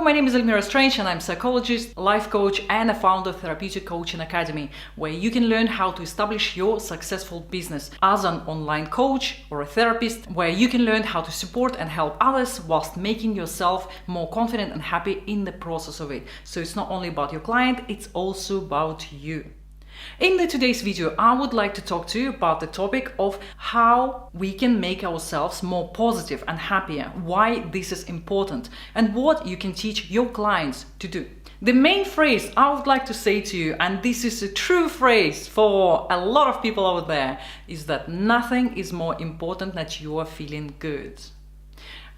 my name is Elmira Strange and I'm a psychologist, life coach and a founder of Therapeutic Coaching Academy, where you can learn how to establish your successful business as an online coach or a therapist, where you can learn how to support and help others whilst making yourself more confident and happy in the process of it. So it's not only about your client, it's also about you. In today's video, I would like to talk to you about the topic of how we can make ourselves more positive and happier, why this is important, and what you can teach your clients to do. The main phrase I would like to say to you, and this is a true phrase for a lot of people out there, is that nothing is more important than you are feeling good.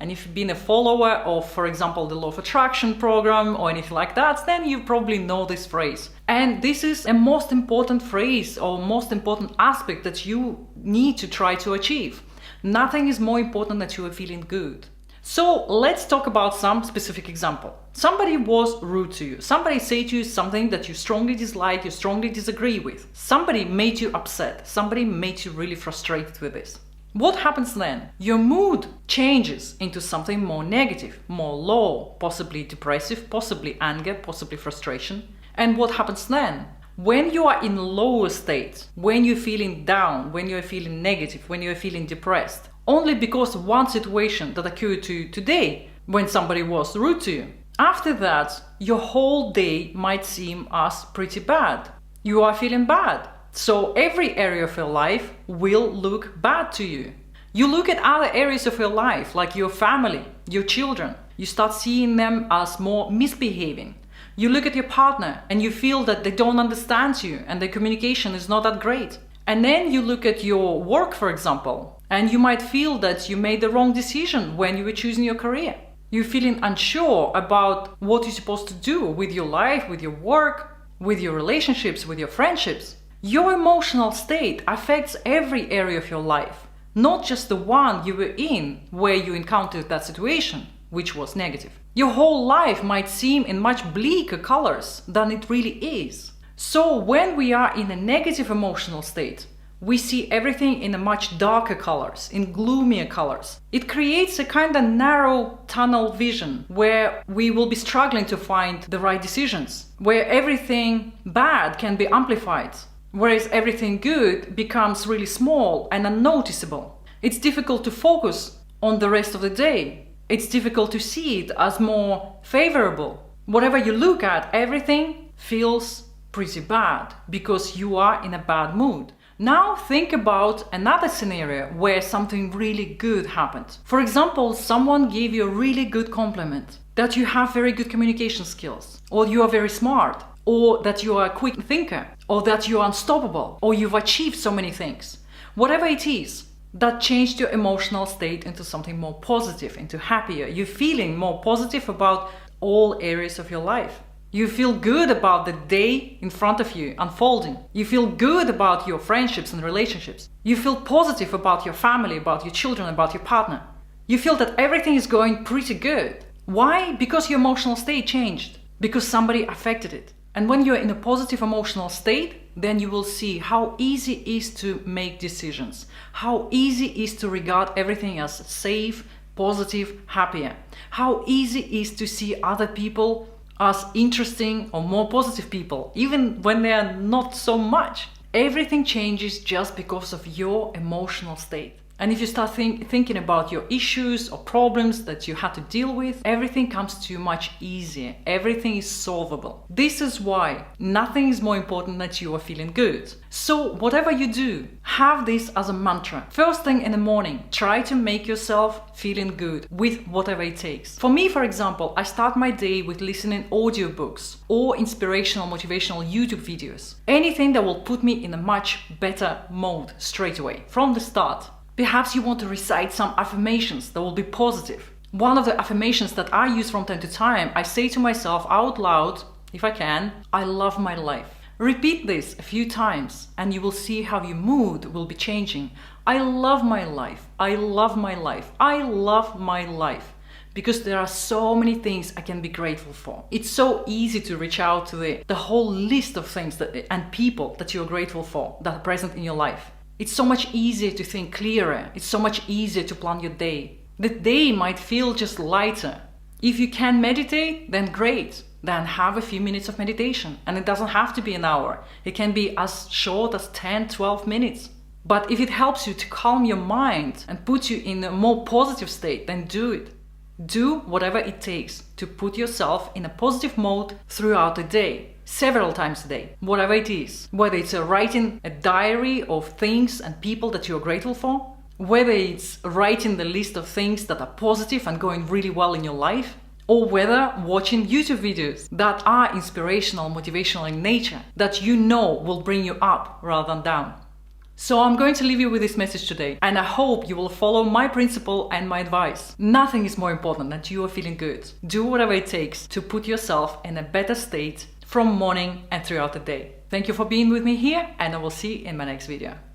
And if you've been a follower of, for example, the Law of Attraction program or anything like that, then you probably know this phrase. And this is a most important phrase or most important aspect that you need to try to achieve. Nothing is more important than you are feeling good. So let's talk about some specific example. Somebody was rude to you. Somebody said to you something that you strongly dislike, you strongly disagree with. Somebody made you upset. Somebody made you really frustrated with this. What happens then? Your mood changes into something more negative, more low, possibly depressive, possibly anger, possibly frustration. And what happens then? When you are in lower state, when you're feeling down, when you're feeling negative, when you're feeling depressed, only because of one situation that occurred to you today, when somebody was rude to you, after that, your whole day might seem as pretty bad. You are feeling bad. So every area of your life will look bad to you. You look at other areas of your life, like your family, your children. You start seeing them as more misbehaving. You look at your partner and you feel that they don't understand you and their communication is not that great. And then you look at your work, for example, and you might feel that you made the wrong decision when you were choosing your career. You're feeling unsure about what you're supposed to do with your life, with your work, with your relationships, with your friendships. Your emotional state affects every area of your life, not just the one you were in where you encountered that situation, which was negative. Your whole life might seem in much bleaker colors than it really is. So when we are in a negative emotional state, we see everything in a much darker colors, in gloomier colors. It creates a kind of narrow tunnel vision where we will be struggling to find the right decisions, where everything bad can be amplified, whereas everything good becomes really small and unnoticeable. It's difficult to focus on the rest of the day. It's difficult to see it as more favorable. Whatever you look at, everything feels pretty bad because you are in a bad mood. Now think about another scenario where something really good happened. For example, someone gave you a really good compliment, that you have very good communication skills, or you are very smart, or that you are a quick thinker, or that you are unstoppable, or you've achieved so many things. Whatever it is, that changed your emotional state into something more positive, into happier. You're feeling more positive about all areas of your life. You feel good about the day in front of you unfolding. You feel good about your friendships and relationships. You feel positive about your family, about your children, about your partner. You feel that everything is going pretty good. Why? Because your emotional state changed. Because somebody affected it. And when you're in a positive emotional state, then you will see how easy it is to make decisions, how easy it is to regard everything as safe, positive, happier, how easy it is to see other people as interesting or more positive people, even when they are not so much. Everything changes just because of your emotional state. And if you start thinking about your issues or problems that you had to deal with, everything comes to you much easier. Everything is solvable. This is why nothing is more important than you are feeling good. So whatever you do, have this as a mantra. First thing in the morning, try to make yourself feeling good with whatever it takes. For me, for example, I start my day with listening audiobooks or inspirational, motivational YouTube videos. Anything that will put me in a much better mode straight away, from the start. Perhaps you want to recite some affirmations that will be positive. One of the affirmations that I use from time to time, I say to myself out loud, if I can, I love my life. Repeat this a few times and you will see how your mood will be changing. I love my life. I love my life. I love my life. Because there are so many things I can be grateful for. It's so easy to reach out to the whole list of things and people that you're grateful for that are present in your life. It's so much easier to think clearer. It's so much easier to plan your day. The day might feel just lighter. If you can meditate, then great. Then have a few minutes of meditation. And it doesn't have to be an hour. It can be as short as 10, 12 minutes. But if it helps you to calm your mind and put you in a more positive state, then do it. Do whatever it takes to put yourself in a positive mode throughout the day, several times a day, whatever it is. Whether it's writing a diary of things and people that you're grateful for, whether it's writing the list of things that are positive and going really well in your life, or whether watching YouTube videos that are inspirational, motivational in nature, that you know will bring you up rather than down. So I'm going to leave you with this message today, and I hope you will follow my principle and my advice. Nothing is more important than you are feeling good. Do whatever it takes to put yourself in a better state from morning and throughout the day. Thank you for being with me here, and I will see you in my next video.